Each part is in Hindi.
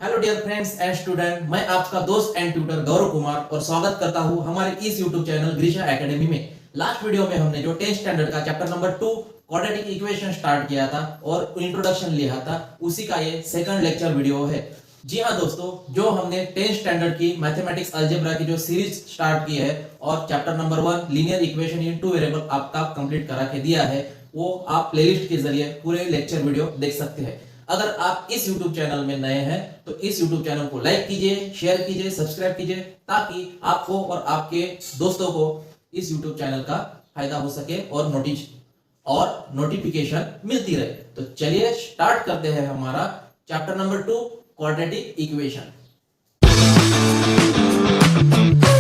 Hello dear friends and student, मैं आपका दोस्त एंड ट्यूटर गौरव कुमार और स्वागत करता हूं हमारे इस यूट्यूब चैनल ग्रीशा एकेडमी में। लास्ट वीडियो में हमने जो 10th स्टैंडर्ड का chapter number 2 quadratic equation start किया था और इंट्रोडक्शन लिया था, उसी का ये सेकंड लेक्चर वीडियो है। जी हाँ दोस्तों, जो हमने 10th स्टैंडर्ड की मैथमेटिक्स अलजेब्रा की जो सीरीज स्टार्ट की है और chapter number 1 linear equation in two variable आपका कंप्लीट करा के दिया है, वो आप प्लेलिस्ट के जरिए पूरे लेक्चर वीडियो देख सकते हैं। अगर आप इस YouTube चैनल में नए हैं तो इस YouTube चैनल को लाइक कीजिए, शेयर कीजिए, सब्सक्राइब कीजिए, ताकि आपको और आपके दोस्तों को इस YouTube चैनल का फायदा हो सके और नोटिफिकेशन मिलती रहे। तो चलिए स्टार्ट करते हैं हमारा चैप्टर नंबर 2 क्वाड्रेटिक इक्वेशन।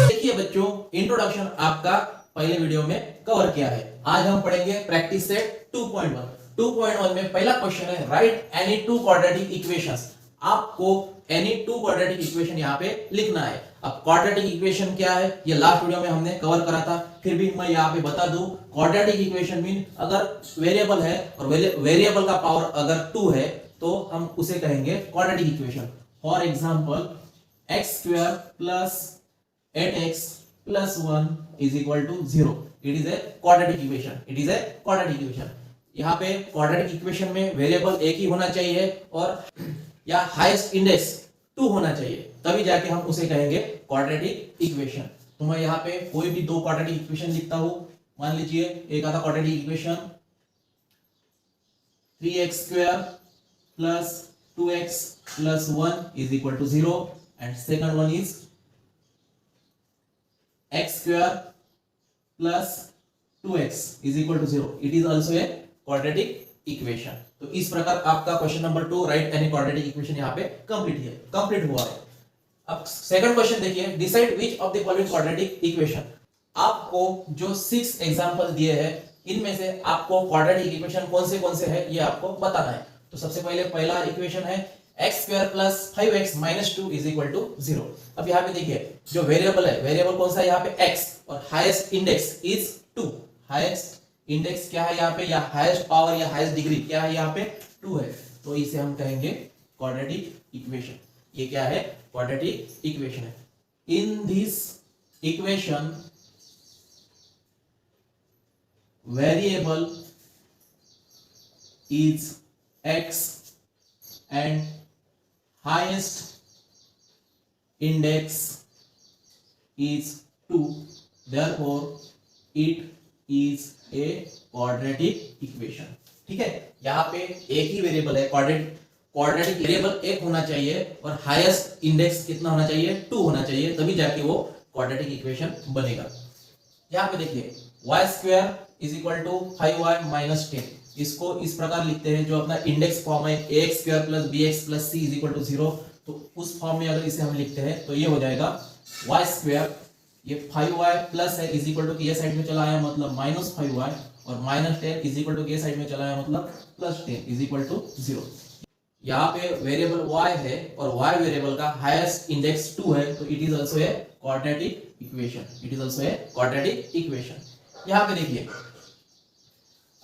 देखिए बच्चों, इंट्रोडक्शन आपका पहले वीडियो में कवर किया है। आज हम पढ़ेंगे प्रैक्टिस सेट 2.1। 2.1 में पहला क्वेश्चन है, right any two quadratic equations. आपको एनी टू क्वाड्रेटिक इक्वेशन यहाँ पे लिखना है। अब क्वाड्रेटिक इक्वेशन क्या है, ये लास्ट वीडियो में हमने कवर करा था, फिर भी मैं यहाँ पे बता दूं। क्वाड्रेटिक इक्वेशन मीन अगर वेरिएबल है और वेरिएबल का पावर अगर 2 है तो हम उसे कहेंगे quadratic equation. For example x² plus 8x plus 1 is equal to 0। It is a quadratic equation. यहाँ पे क्वाड्रेटिक इक्वेशन में वेरिएबल एक ही होना चाहिए और या हाईएस्ट इंडेक्स 2 होना चाहिए, तभी जाके हम उसे कहेंगे क्वाड्रेटिक इक्वेशन। तो मैं यहाँ पे कोई भी दो क्वाड्रेटिक इक्वेशन लिखता हूं। मान लीजिए एक आता quadratic equation 3x² plus 2x plus 1 is equal to 0 and second one is x² plus 2x is equal to 0। It is also a quadratic equation. तो इस प्रकार आपका question number 2 write any quadratic equation यहाँ पे कंप्लीट हुआ है। अब सेकंड क्वेश्चन देखिए, decide which of the following quadratic equation. आपको जो 6 एग्जांपल दिए हैं, इनमें से आपको क्वाड्रेटिक इक्वेशन कौन से है ये आपको बताना है। तो सबसे पहले पहला इक्वेशन है x² plus 5x minus 2 is equal to 0। अब यहाँ पे देखिए जो वेरिएबल है, वेरिएबल कौन सा है यहाँ पे x, और highest index is 2। Highest index क्या है यहाँ पे, या हाईएस्ट पावर या हाईएस्ट डिग्री क्या है यहाँ पे 2 है, तो इसे हम कहेंगे क्वाड्रेटिक इक्वेशन। ये क्या है, क्वाड्रेटिक इक्वेशन है। In this equation variable is x and highest index is 2, therefore it is a quadratic equation। ठीक है, यहाँ पे एक ही वेरिएबल है, क्वाड्रेटिक वेरिएबल एक होना चाहिए और हाईएस्ट इंडेक्स कितना होना चाहिए, 2 होना चाहिए, तभी जाके वो क्वाड्रेटिक इक्वेशन बनेगा। यहाँ पे देखिए y² is equal to 5y minus 10। इसको इस प्रकार लिखते हैं, जो अपना इंडेक्स फॉर्म है ax² plus bx plus c is equal to 0। तो उस फॉर्म में अगर इसे हम लिखते हैं तो ये हो जाएगा y², ये 5y प्लस है इज इक्वल टू ये साइड में चला आया मतलब माइनस 5y, और माइनस 10 इज इक्वल टू ये साइड में चला आया मतलब प्लस 10 इज इक्वल टू 0। यहाँ पे वेरिएबल y है और y वेरिएबल का हाईएस्ट इंडेक्स 2 है, तो it is also a quadratic equation. यहाँ पे देखिए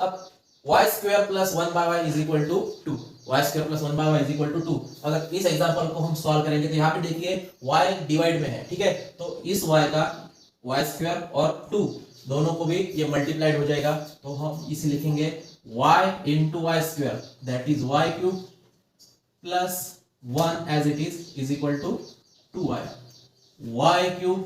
अब y² plus 1/y is equal to 2। y² plus 1/y is equal to 2। अगर इस एग्जांपल को हम सॉल्व करेंगे तो यहाँ पे देखिए y डिवाइड में है, ठीक है, तो इस y का y² और 2 दोनों को भी ये मल्टीप्लाइड हो जाएगा, तो हम इसे लिखेंगे y into y² that is y³ plus 1 as it is equal to 2y। y³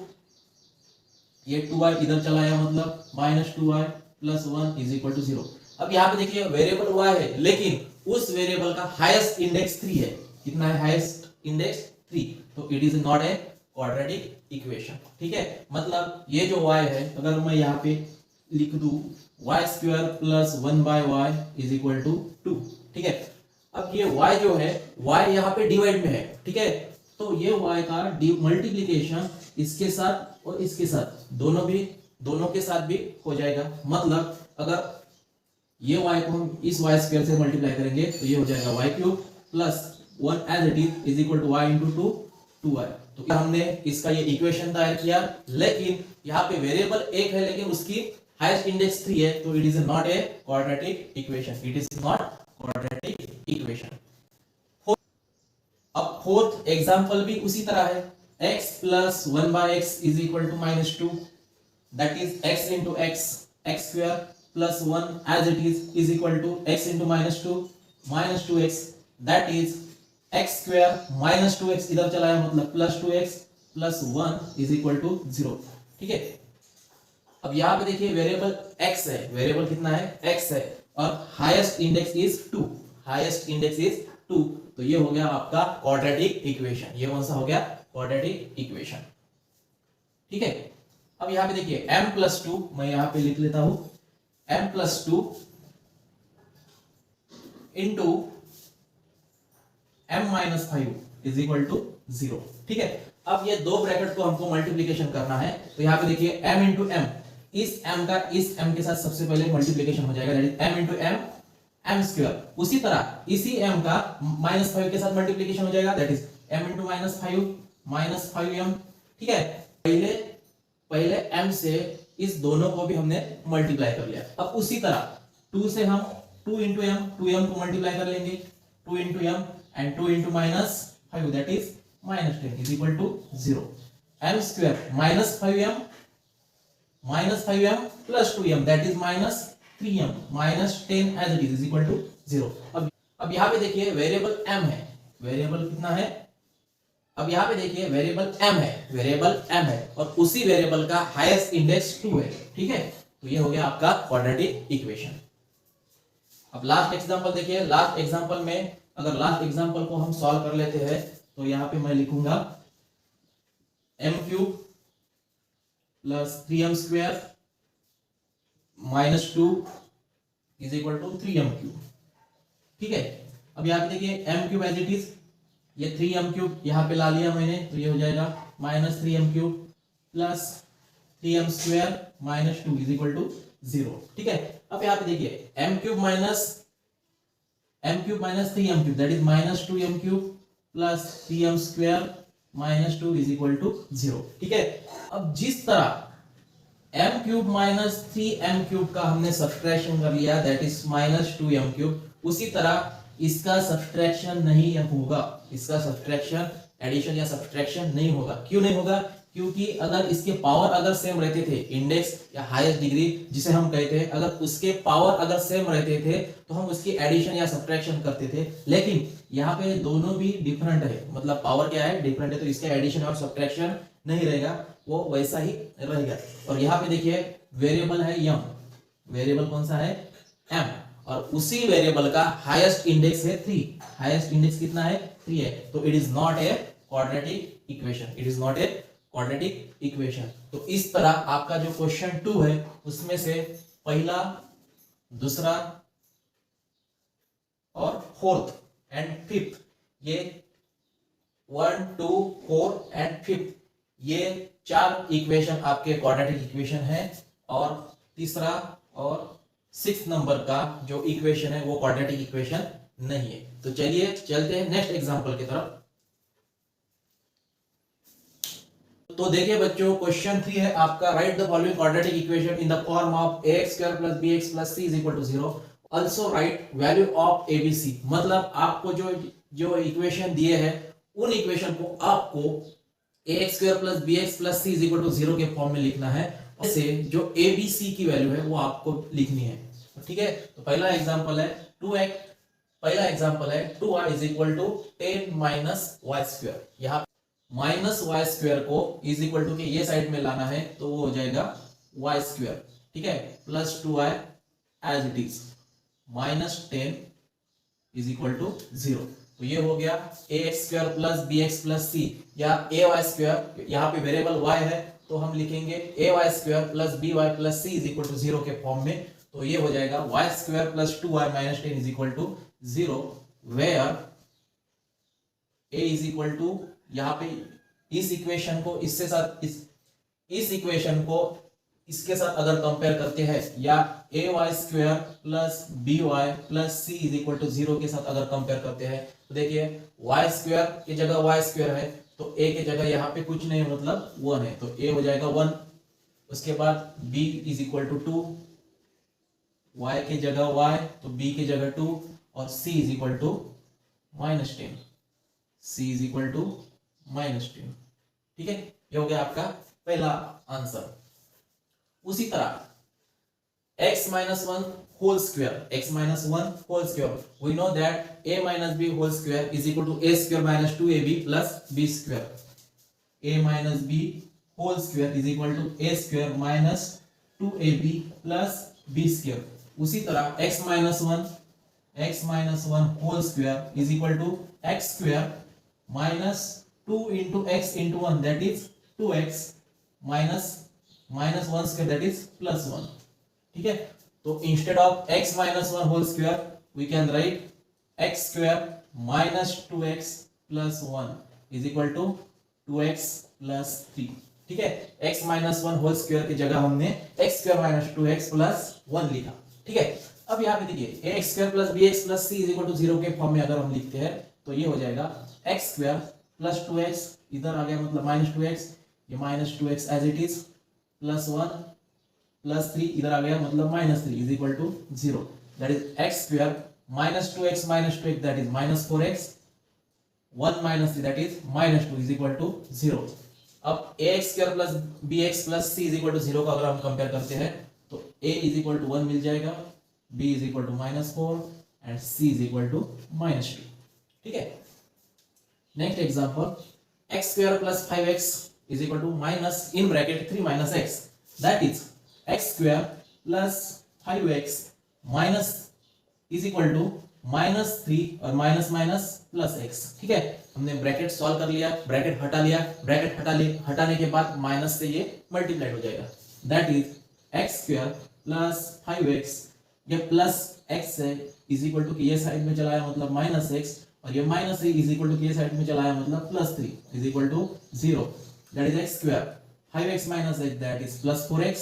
ये 2y इधर चला आया मतलब minus 2y plus 1 is equal to 0। अब यहाँ पे देखिए वेरिएबल y है, लेकिन उस वेरिएबल का हाईएस्ट इंडेक्स 3 है। कितना है हाईएस्ट इंडेक्स 3, तो it is not a quadratic equation. ठीक है, मतलब ये जो y है, अगर मैं यहाँ पे लिख दूं y² plus 1/y is equal to 2। ठीक है, अब ये y जो है, y यहाँ पे डिवाइड में है, ठीक है, तो ये y का मल्टीप्लीकेशन इसके साथ और इसके साथ दोनों के साथ भी हो जाएगा। मतलब अगर ये y को हम इस y² से मल्टीप्लाई करेंगे तो ये हो जाएगा y³ plus 1 as it is equal to y into 2y। तो हमने इसका ये इक्वेशन तैयार किया, लेकिन यहाँ पे वेरिएबल एक है लेकिन उसकी हाईएस्ट इंडेक्स 3 है, तो it is not a quadratic equation. Fourth example भी उसी तरह है, x plus 1/x is equal to -2, that is x into x, x square plus 1 as it is equal to x into -2 that is x square minus 2x इधर चला है मतलब plus 2x plus 1 is equal to 0। ठीक है, अब यहां पे देखिए वेरिएबल x है, वेरिएबल कितना है, x है, और highest index is 2, highest index is 2, तो ये हो गया आपका क्वाड्रेटिक इक्वेशन, ये कौन सा हो गया, क्वाड्रेटिक इक्वेशन। ठीक है, अब यहां पे देखिए m+2, मैं यहां पे लिख लेता हूं m+2 into m-5 is equal to 0। ठीक है, अब ये दो ब्रैकेट को हमको मल्टीप्लीकेशन करना है, तो यहां पे देखिए m इंटू m, इस m का इस m के साथ सबसे पहले मल्टीप्लीकेशन हो जाएगा, that is m into m, m square, उसी तरह इसी m का -5 के साथ मल्टीप्लीकेशन हो जाएगा, that is m into -5m। ठीक है, पहले m से इस दोनों को भी हमने मल्टीप्लाई कर लिया। अब उसी तरह 2 से हम 2 इंटू m, 2m को मल्टीप्लाई कर लेंगे, 2 into m and 2 into -5 that is -10 is equal to 0। m square -5m plus 2m that is -3m, -10 as it is equal to 0। अब यहाँ पे देखिए वेरिएबल m है, वेरिएबल कितना है, अब यहाँ पे देखिए वेरिएबल m है, वेरिएबल m है, और उसी वेरिएबल का हाईएस्ट इंडेक्स 2 है। ठीक है, तो ये हो गया आपका क्वाड्रेटिक इक्वेशन। अब लास्ट एग्जांपल देखिए, लास्ट एग्जांपल में अगर लास्ट एग्जांपल को हम सॉल्व कर लेते हैं तो यहाँ पे मैं लिखूंगा m³ plus 3m² -2 is equal to 3m³। ठीक है, अब यहाँ पे देखिए m³ एज इट इज, ये 3m³ यहाँ पे ला लिया मैंने, तो ये हो जाएगा -3m³ plus 3m² -2 is equal to 0। ठीक है, अब यहाँ पे देखिए m³ minus 3m³ that is -2m³ plus 3m² -2 is equal to 0। ठीक है, अब जिस तरह m³ माइनस 3m³ का हमने सब्ट्रैक्शन कर लिया दैट इज -2m³, उसी तरह इसका सब्ट्रैक्शन नहीं होगा, इसका सब्ट्रैक्शन एडिशन या सब्ट्रैक्शन नहीं होगा। क्यों नहीं होगा, क्योंकि अगर इसके पावर अगर सेम रहते थे, इंडेक्स या हाईएस्ट डिग्री जिसे हम कहते हैं, अगर उसके पावर अगर सेम रहते थे तो हम उसकी एडिशन या सब्ट्रैक्शन करते थे, लेकिन यहाँ पे दोनों भी डिफरेंट है, मतलब पावर क्या है, डिफरेंट है, तो इसका एडिशन और सब्ट्रैक्शन नहीं रहेगा, वो वैसा ही रहेगा। और यहाँ पे देखिए वेरिएबल है m, वेरिएबल कौन सा है, m, और उसी वेरिएबल का हाईएस्ट इंडेक्स है 3, हाईएस्ट इंडेक्स कितना है, 3 है, तो it is not a quadratic equation, it is not a quadratic equation. तो इस तरह आपका जो क्वेश्चन 2 है उसमें से पहला, दूसरा और फोर्थ एंड फिफ्थ, ये 1, 2, 4 एंड फिफ्थ, ये 4 इक्वेशन आपके क्वाड्रेटिक इक्वेशन है, और तीसरा और 6 नंबर का जो इक्वेशन है वो क्वाड्रेटिक इक्वेशन नहीं है। तो चलिए चलते हैं नेक्स्ट एग्जांपल की तरफ। तो देखिए बच्चों, क्वेश्चन 3 है आपका, right the following quadratic equation in the form of ax² + bx + c = 0, also right value of abc। मतलब आपको जो इक्वेशन दिए हैं उन इक्वेशन को आपको ax² + bx + c = 0 के फॉर्म में लिखना है, और से जो abc की वैल्यू है वो आपको लिखनी है। ठीक है, तो पहला एग्जांपल है 2y, पहला एग्जांपल है 2y = 10 - y²। यहाँ -y² को इज इक्वल टू के ये साइड में लाना है, तो वो हो जाएगा y²। ठीक है, plus 2y as it is, -10 is equal to 0। तो ये हो गया ax² + bx + c, या ay², यहाँ पे वेरिएबल y है तो हम लिखेंगे ay² + by + c = 0 के फॉर्म में। तो ये हो जाएगा y² + 2y - 10 = 0, where a is equal to, यहाँ पे इस इक्वेशन को इसके साथ इस इक्वेशन को इसके साथ अगर कंपेयर करते हैं, या ay² + by + c = 0 के साथ अगर कंपेयर करते हैं, तो देखिए y² की जगह y² है, तो a की जगह यहाँ पे कुछ नहीं, मतलब 1 है, तो a हो जाएगा 1। उसके बाद b = 2, y की जगह y, तो b की जगह 2, और c = -10, c c is equal to -10। ठीक है, ये हो गया आपका पहला आंसर। उसी तरह x minus 1 whole square, x minus 1 whole square, we know that a minus b whole square is equal to a square minus 2ab plus b square. A minus b whole square is equal to a square minus 2ab plus b square. उसी तरह x minus 1 whole square is equal to x square minus 2 into x into 1, that is 2x minus 1 square, that is plus 1. ठीक है, तो instead of x minus 1 whole square we can write x square minus 2x plus 1 is equal to 2x plus 3। ठीक है, x माइनस 1 होल स्क्वायर की जगह हमने x square minus 2x plus 1 लिखा। ठीक है, अब यहाँ पे देखिए ax square plus bx plus c is equal to 0 के फॉर्म में अगर हम लिखते हैं तो ये हो जाएगा x स्क्वायर प्लस 2x, इधर आ गया मतलब माइनस 2x, ये minus 2x as it is, plus 1 plus 3 इधर आ गया मतलब minus 3 is equal to 0, that is x square minus 2x that is minus 4x, 1 minus 3 that is minus 2 is equal to 0। अब ax square plus bx plus c is equal to 0 का अगर हम कंपेयर करते हैं तो a इज इक्वल टू 1 मिल जाएगा, b is equal to minus 4 and c is equal to minus 2। ठीक है, next example x square plus 5x is equal to minus in bracket 3 minus x, that is x square plus 5x minus is equal to minus 3 और माइनस माइनस प्लस x। ठीक है, हमने ब्रैकेट सॉल्व कर लिया, ब्रैकेट हटा लिया, ब्रैकेट हटाने के बाद माइनस से ये मल्टीप्लाई हो जाएगा, that is x square plus 5x, ये प्लस x है इज इक्वल टू ये साइड में चलाया मतलब माइनस x, और ये माइनस 3 इज इक्वल टू ये साइड में चलाया मतलब plus 3 is equal to 0, that is x square 5x minus x that is plus 4x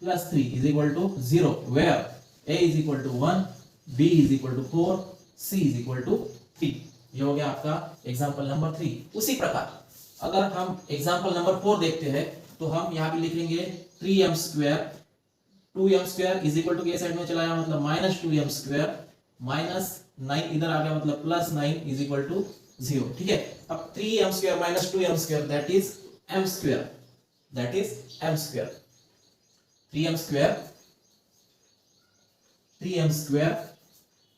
plus 3 is equal to 0, where a is equal to 1, b is equal to 4, c is equal to 3। ये हो गया आपका एग्जांपल नंबर 3। उसी प्रकार अगर हम एग्जांपल नंबर 4 देखते हैं तो हम यहाँ पे लिखेंगे 3m square 2m square is equal to ये साइड में चलाया मतलब माइनस 2m स्क्वायर माइनस 9 इधर आ गया मतलब प्लस 9 इज इक्वल टू 0। ठीक है, अब 3m square minus 2m square that is m square, that is m square, 3m square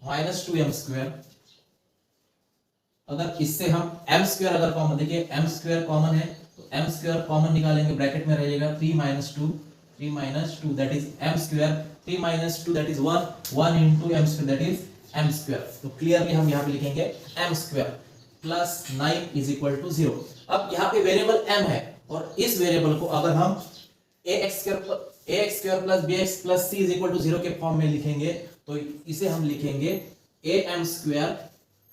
minus 2m square, अगर इससे हम m स्क्वायर अगर कॉमन, देखिए m स्क्वायर कॉमन है तो m स्क्वायर कॉमन निकालेंगे, ब्रैकेट में रहेगा 3 minus 2 that is m square, 3 minus 2 that is 1 into m square that is m square. तो क्लियरली हम यहाँ पे लिखेंगे m square plus 9 is equal to 0। अब यहाँ पे वेरिएबल m है और इस वेरिएबल को अगर हम ax square plus bx plus c is equal to 0 के फॉर्म में लिखेंगे तो इसे हम लिखेंगे am square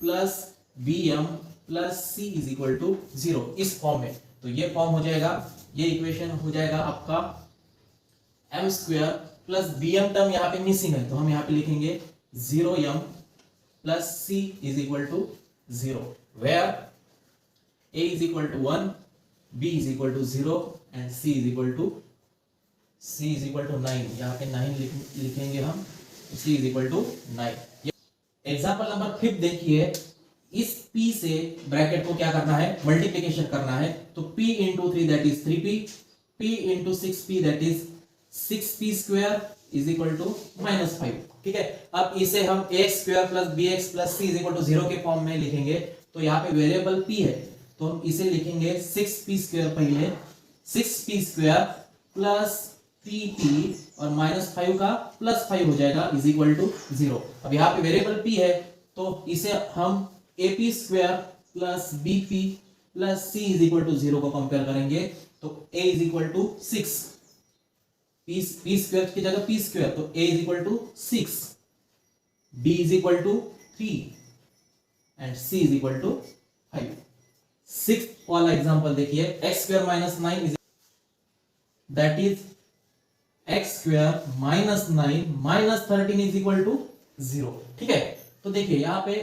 plus bm plus c is equal to 0 इस फॉर्म में। तो ये फॉर्म हो जाएगा, ये इक्वेशन हो जाएगा आपका m square plus bm term यहाँ पे मिसिंग है तो हम यहाँ पे लिखेंगे 0m plus c is equal to 0, where a is equal to 1, b is equal to 0 and c is equal to 9। यहाँ पे 9 लिखेंगे हम, c is equal to 9। Example number 5 देखिए, इस p से ब्रैकेट को क्या करना है, मल्टीप्लिकेशन करना है, तो p into 3 that is 3p, p into 6p that is 6p square is equal to minus 5। ठीक है, अब इसे हम ax square plus bx plus c is equal to 0 के फॉर्म में लिखेंगे तो यहाँ पे वेरिएबल p है तो हम इसे लिखेंगे 6p स्क्वायर, पहले 6p स्क्वायर प्लस 3p और माइनस 5 का प्लस 5 हो जाएगा इज इक्वल टू 0। अब यहाँ पे वेरिएबल p है तो इसे हम ap square plus bp plus c is equal to 0 को कंपेयर करेंगे तो a is equal to 6, p square की जगह p स्क्वायर तो a is equal to 6, b is equal to 3 and c is equal to 5। Sixth वाला एग्जांपल देखिए, x square minus 9 is that is x square minus 9 minus 13 is equal to 0। ठीक है, तो देखिए यहाँ पे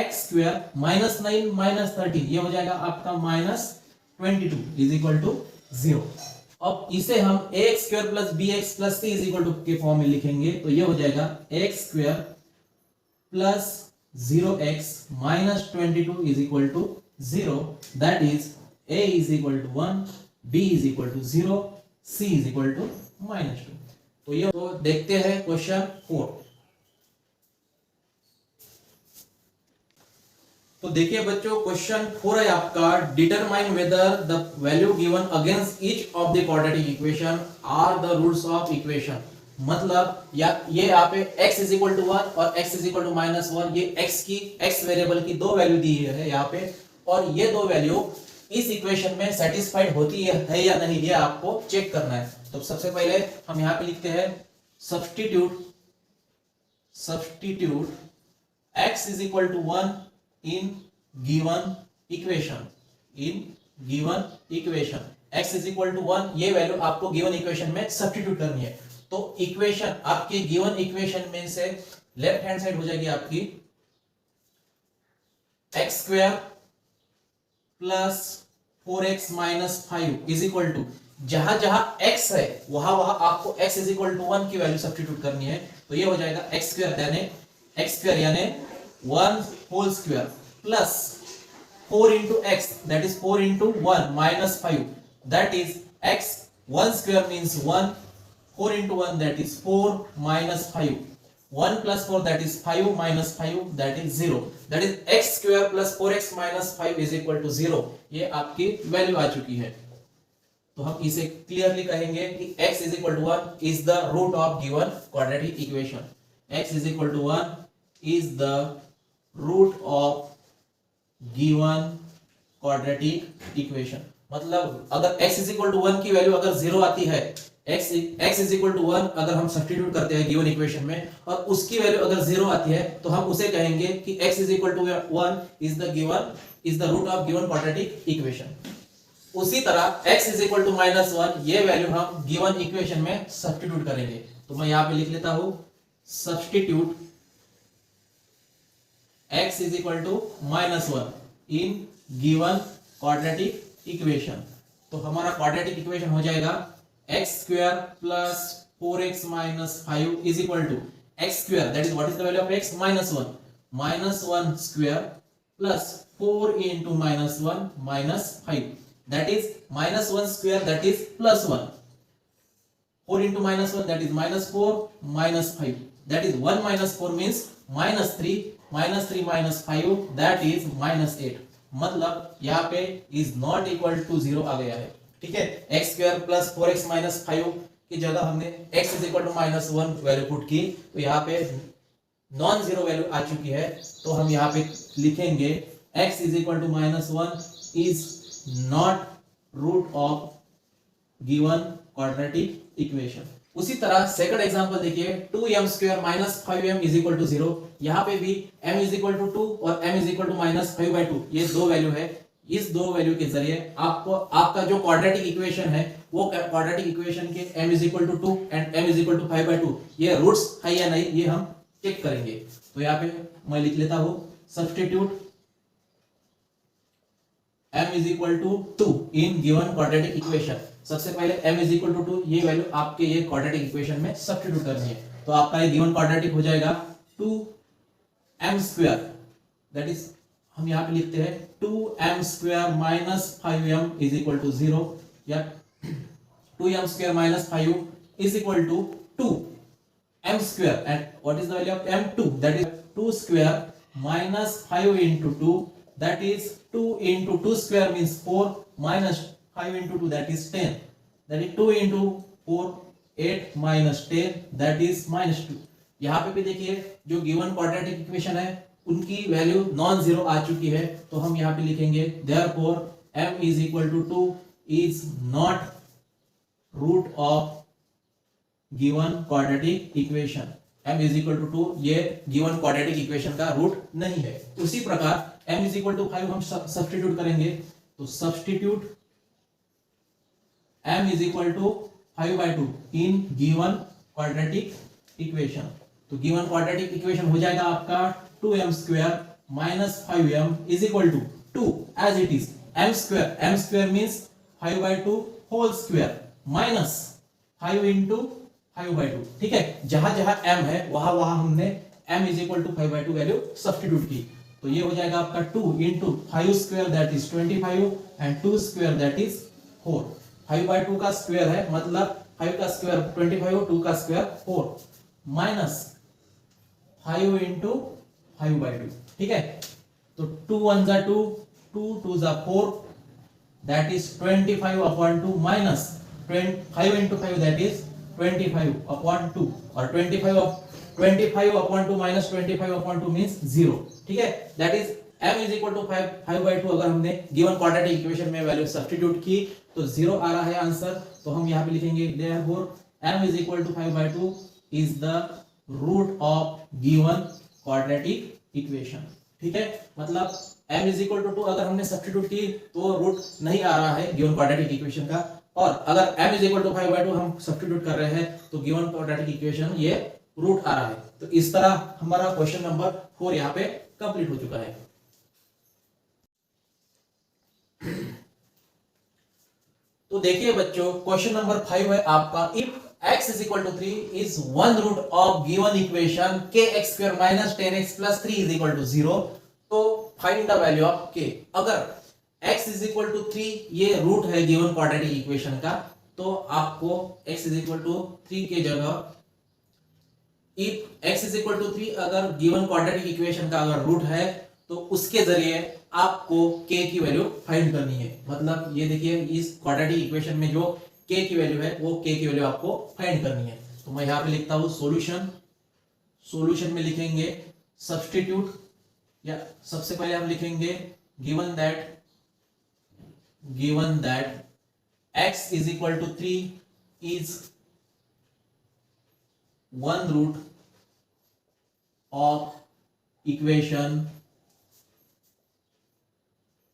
x स्क्वायर माइनस 9 माइनस 13 ये हो जाएगा आपका माइनस 22 इज इक्वल टू 0। अब इसे हम ax square plus bx plus c is equal to के फॉर्म में लिखेंगे तो ये हो जाएगा x square plus 0x minus 22 is equal to 0, that is a is equal to 1, b is equal to 0, c is equal to -2। तो ये तो देखते हैं क्वेश्चन 4। तो देखिए बच्चों, क्वेश्चन 4 है आपका, determine whether the value given against each of the quadratic equation are the roots of equation. मतलब या ये यहाँ पे x इज इक्वल टू 1 और x इज इक्वल टू -1, ये x वेरिएबल की दो वैल्यू दी है यहाँ पे, और ये दो वैल्यू इस इक्वेशन में सेटिस्फाइड होती है या नहीं, ये आपको चेक करना है। तो सबसे पहले हम यहाँ पे लिखते हैं substitute x is equal to 1 in given equation, x is equal to 1, ये वैल्यू आपको गिवन इक्वेशन में सब्स्टिट्यूट करनी है। तो इक्वेशन आपके गिवन इक्वेशन में से लेफ्ट हैंड साइड हो जाएगी आपकी x square plus 4x minus 5 is equal to, जहां जहां x है वहां वहां आपको x इज इक्वल टू 1 की वैल्यू सब्स्टिट्यूट करनी है। तो ये हो जाएगा x स्क्वायर यानी 1 whole square plus 4 into x, that is 4 into 1 minus 5, that is x 1 square means 1, 4 into 1 that is 4 minus 5, 1 plus 4 that is 5 minus 5 that is 0, that is x square plus 4x minus 5 is equal to 0। ये आपकी वैल्यू आ चुकी है। तो हम इसे क्लियरली कहेंगे कि x is equal to 1 is the root of given quadratic equation, x is equal to 1 is the root of given quadratic equation. मतलब अगर x इज इक्वल टू 1 की वैल्यू अगर 0 आती है, x इज इक्वल टू 1 अगर हम सब्स्टिट्यूट करते हैं गिवन इक्वेशन में और उसकी वैल्यू अगर 0 आती है, तो हम उसे कहेंगे कि x is equal to 1 is the root of given quadratic equation. उसी तरह x इज इक्वल टू -1, ये वैल्यू हम गिवन इक्वेशन में सब्स्टिट्यूट करेंगे। तो मैं यहां पे लिख लेता हूं substitute x is equal to -1 in given quadratic equation। तो हमारा quadratic equation हो जाएगा x square plus 4x minus 5 is equal to x square, that is what is the value of x, -1 square plus 4 into -1 minus 5, that is -1 square, that is +1, 4 into -1 that is -4 minus 5, that is 1 minus 4 means -3 minus 5 that is -8। मतलब यहाँ पे is not equal to 0 आ गया है। ठीक है, x square plus 4x minus 5 की जगह हमने x is equal to -1 value put की, तो यहाँ पे नॉन जीरो वैल्यू आ चुकी है। तो हम यहाँ पे लिखेंगे x is equal to -1 is not root of given quadratic equation. उसी तरह सेकंड एग्जांपल देखिए, 2m square minus 5m is equal to 0। यहाँ पे भी m इज इक्वल टू 2 और m इज इक्वल टू -5/2, ये दो वैल्यू है। इस दो वैल्यू के जरिए आपको आपका जो क्वाड्रेटिक इक्वेशन है वो क्वाड्रेटिक इक्वेशन के m is equal to 2 and m is equal to 5/2 ये रूट्स है या नहीं, ये हम चेक करेंगे। तो यहाँ पे मैं लिख लेता हूँ substitute m is equal to 2 in given quadratic equation. सबसे पहले m इज इक्वल टू 2, ये वैल्यू आपके ये क्वाड्रेटिक इक्वेशन में सब्स्टिट्यूट करनी है। तो आपका ये गिवन क्वाड्रेटिक हो जाएगा 2m स्क्वायर, दैट इज हम यहाँ पे लिखते हैं 2m square minus 5m is equal to 0, या 2m square minus 5 is equal to 2m square and what is the value of m, 2, that is 2 square minus 5 into 2, that is 2 into 2 square means 4 minus 5 into 2 that is 10, that is 2 into 4 8 minus 10 that is -2। यहाँ पे भी देखिए जो गिवन क्वाड्रेटिक इक्वेशन है उनकी वैल्यू नॉन जीरो आ चुकी है। तो हम यहाँ पे लिखेंगे therefore m is equal to 2 is not root of given quadratic equation, m is equal to 2 ये गिवन क्वाड्रेटिक इक्वेशन का रूट नहीं है। उसी प्रकार m is equal to 5 हम सब्स्टिट्यूट करेंगे, तो substitute m is equal to 5/2 in given quadratic equation। तो गिवन क्वाड्रेटिक इक्वेशन हो जाएगा आपका 2m square minus 5m is equal to 2 as it is m square means 5/2 whole square minus 5 into 5/2। ठीक है, जहां जहां m है वहां वहां हमने m is equal to 5/2 value substitute की। तो ये हो जाएगा आपका 2 into 5 square that is 25 and 2 square that is 4। 5/2 का स्क्वायर है, मतलब 5 का स्क्वायर 25, 2 का स्क्वायर 4 माइनस 5 इंटू 5/2। ठीक है, तो 2 1 जा 2, 2 2 जा 4 that is 25/2 minus 5 into 5 that is 25/2 और 25/2 माइनस 25/2 मींस 0। ठीक है, that is m is equal to 5/2। अगर हमने गिवन क्वाड्रेटिक इक्वेशन में वैल्यू सब्स्टिट्यूट की तो 0 आ रहा है आंसर। तो हम यहाँ पे लिखेंगे therefore m is equal to 5/2 is the root of given quadratic equation. ठीक है, मतलब m इज इक्वल टू 2 अगर हमने सब्स्टिट्यूट की तो रूट नहीं आ रहा है गिवन क्वाड्रेटिक इक्वेशन का, और अगर m इज इक्वल टू 5/2 हम सब्स्टिट्यूट कर रहे हैं तो गिवन क्वाड्रेटिक इक्वेशन ये रूट आ रहा है। तो इस तरह हमारा क्वेश्चन नंबर 4 यहाँ पे कंप्लीट हो चुका है। तो देखिए बच्चों, क्वेश्चन नंबर 5 है आपका, if x is equal to 3 is one root of given equation kx square minus 10x plus 3 is equal to 0, तो find the value of k। अगर x इज इक्वल टू 3 ये रूट है गिवन क्वाड्रेटिक इक्वेशन का, तो आपको x इज इक्वल टू 3 के जगह if x is equal to 3 अगर गिवन क्वाड्रेटिक इक्वेशन का अगर रूट है तो उसके जरिए आपको k की वैल्यू फाइंड करनी है। मतलब ये देखिए, इस क्वाड्रेटिक इक्वेशन में जो k की वैल्यू है वो k की वैल्यू आपको फाइंड करनी है। तो मैं यहाँ पे लिखता हूँ सॉल्यूशन। सॉल्यूशन में लिखेंगे सब्स्टिट्यूट, या सबसे पहले हम लिखेंगे given that x is equal to 3 is one root of equation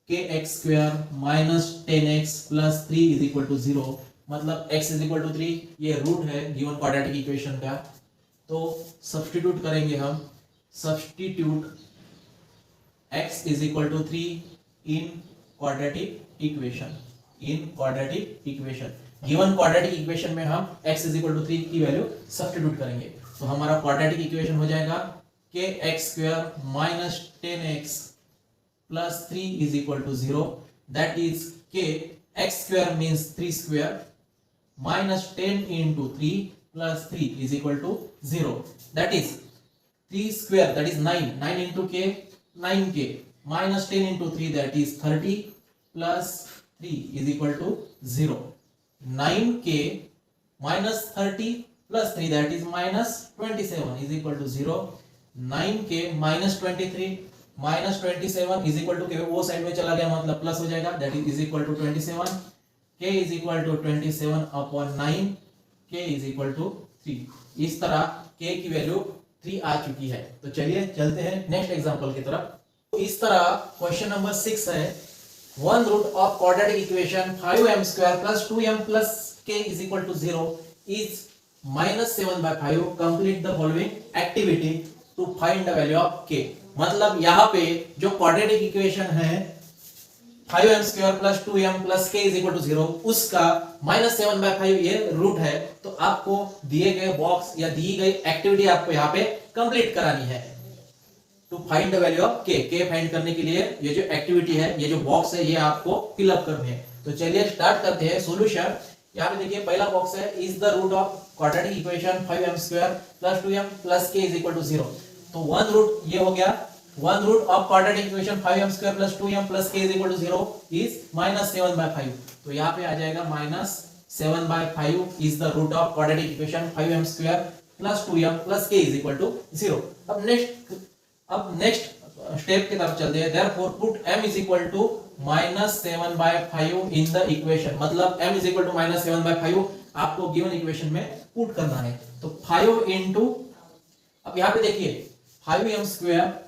kx square minus 10x plus 3 is equal to 0। मतलब x इज इक्वल टू 3 ये रूट है गिवन क्वाड्रेटिक इक्वेशन का। तो सब्स्टिट्यूट करेंगे हम, substitute x is equal to 3 in quadratic equation. Given quadratic equation में हम x इज इक्वल टू 3 की वैल्यू सब्स्टिट्यूट करेंगे। तो हमारा क्वाड्रेटिक इक्वेशन हो जाएगा kx square minus 10x plus 3 is equal to 0, that is k x square means 3 square minus 10 into 3 plus 3 is equal to 0, that is 3 square that is 9 into k 9k minus 10 into 3 that is 30 plus 3 is equal to 0, 9k minus 30 plus 3 that is minus 27 is equal to 0, 9k minus 23 minus 27 is equal to के वो साइड में चला गया मतलब प्लस हो जाएगा, that is equal to 27, k is equal to 27 upon 9, k is equal to 3। इस तरह k की वैल्यू 3 आ चुकी है। तो चलिए चलते हैं नेक्स्ट एग्जांपल की तरफ। तो इस तरह क्वेश्चन नंबर 6 है, one root of quadratic equation 5m square plus 2m plus k is equal to 0 is minus 7/5, complete the following activity to find the value of k। मतलब यहाँ पे जो क्वाड्रेटिक इक्वेशन है 5m square plus 2m plus k is equal to 0 उसका माइनस 7/5 ये रूट है। तो आपको दिए गए बॉक्स या दी गई एक्टिविटी आपको यहाँ पे कंप्लीट करानी है to find the value of k find करने के लिए ये जो एक्टिविटी है, ये जो बॉक्स है, ये आपको फिलअप करनी है। तो चलिए स्टार्ट करते हैं सॉल्यूशन। यहाँ पे देखिए पहला बॉक्स है, is the root of quadratic equation 5m square plus 2m plus k is equal to 0। तो वन रूट ये हो गया, one root of quadratic equation 5m square plus 2m plus k is equal to 0 is minus 7/5। तो यहाँ पे आ जाएगा minus 7/5 is the root of quadratic equation 5m square plus 2m plus k is equal to 0। अब नेक्स्ट स्टेप की तरफ चलते हैं। Therefore put m is equal to minus 7/5 in the equation. मतलब m is equal to minus 7/5 आपको गिवन इक्वेशन में पुट करना है। तो 5 इंटू, अब यहाँ पे देखिए 5m square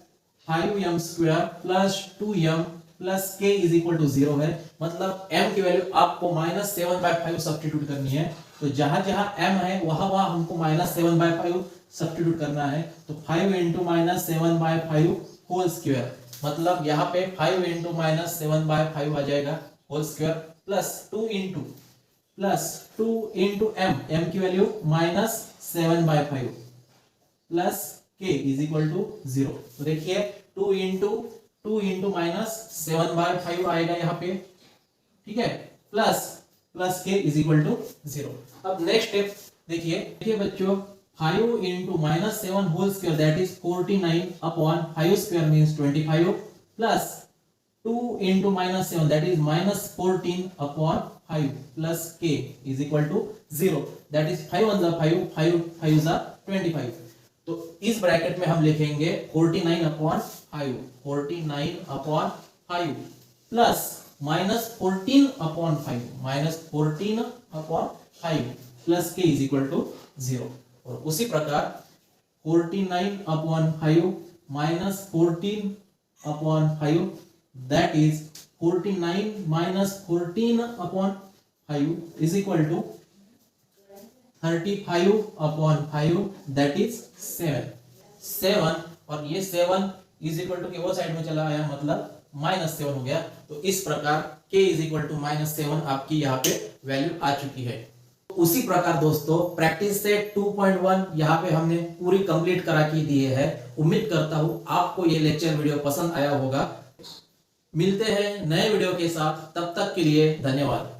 plus 2m plus k is equal to 0 है। मतलब m की वैल्यू आपको माइनस 7/5 सब्स्टिट्यूट करनी है। तो जहां जहां m है वहां वहां हमको माइनस 7/5 सब्स्टिट्यूट करना है। तो 5 इंटू माइनस 7/5 होल स्क्वायर, मतलब यहाँ पे 5 इंटू माइनस 7/5 आ जाएगा whole square plus 2 into m की value minus 7/5 plus k is equal to 0। तो देखिए टू इंटू माइनस 7/5 आएगा यहाँ पे, ठीक है, plus k is equal to 0। अब नेक्स्ट स्टेप देखिए बच्चों, 5 into minus 7 whole square that is 49 upon 5 square means 25 plus 2 into minus 7 that is minus 14 upon 5 plus k is equal to 0 that is 5 1 5 5 5 25। तो इस ब्रैकेट में हम लिखेंगे 49 upon 5 plus minus 14 upon 5 plus k is equal to 0। और उसी प्रकार 49 upon 5 minus 14 upon 5 that is 49 minus 14 upon 5 is equal to 35 upon 5 that is 7 और ये 7 इज इक्वल टू के वो साइड में चला आया, मतलब -7 हो गया। तो इस प्रकार k इज इक्वल टू -7 आपकी यहाँ पे वैल्यू आ चुकी है। उसी प्रकार दोस्तों प्रैक्टिस सेट 2.1 यहाँ पे हमने पूरी कंप्लीट करा के दिए है। उम्मीद करता हूँ आपको ये लेक्चर वीडियो पसंद आया होगा। मिलते हैं नए वीडियो के साथ, तब तक के लिए धन्यवाद।